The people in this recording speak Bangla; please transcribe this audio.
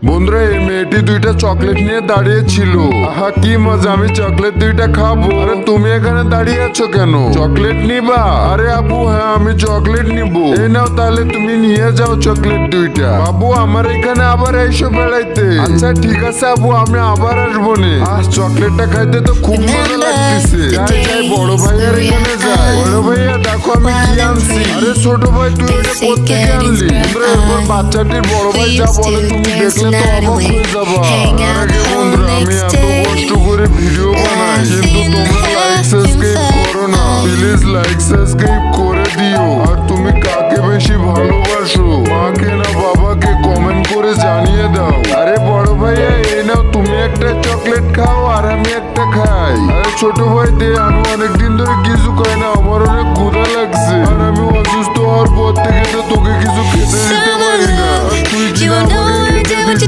বন্ধুরা এই মেয়েটি দুইটা চকলেট নিয়ে দাঁড়িয়ে ছিল। আহা কি মজা, আমি চকলেট দুইটা খাবো। আরে তুমি এখানে দাঁড়িয়ে আছো কেন? চকলেট নিবা? আরে আপু হ্যাঁ আমি চকলেট নিবো। এই নাও তাহলে তুমি নিয়ে যাও চকলেট দুইটা। বাবু আমার এখানে আবার এসো বেড়াইতে। আচ্ছা ঠিক আছে আপু আমি আবার আসবো নে। চকলেটটা খাইতে তো খুব মজা লাগতেছে। যাই যাই বড় ভাইয়ার এখানে যাই। বড় ভাইয়া দেখো আমি কি আনছি। আরে ছোট ভাই তুই এটা কোত্থেকে আনলি? বন্ধুরা এরপর বাচ্চাটির বড় ভাই যা বলে তুমি দেখলে তো অবাক হয়ে যাবা। আরে বন্ধুরা আমি এত কষ্ট করে ভিডিও বানাই কিন্তু তোমরা লাইক সাবস্ক্রাইব করো না। প্লিজ লাইক সাবস্ক্রাইব করে দিও। আর তুমি কাকে বেশি ভালোবাসো, মাকে না বাবাকে, কমেন্ট করে জানিয়ে দাও। আরে বড় ভাইয়া এই নাও তুমি একটা চকলেট খাও আর আমি একটা খাই। আরে ছোট ভাই দে, আমি অনেকদিন ধরে কিছু খাই না, আমার অনেক ক্ষুধা লাগছে। আর আমি অসুস্থ হওয়ার পর থেকে তো তোকে কিছু খেতে দিতে পারি না। আর তুই কি না আমাকে খেতে দিচ্ছিস?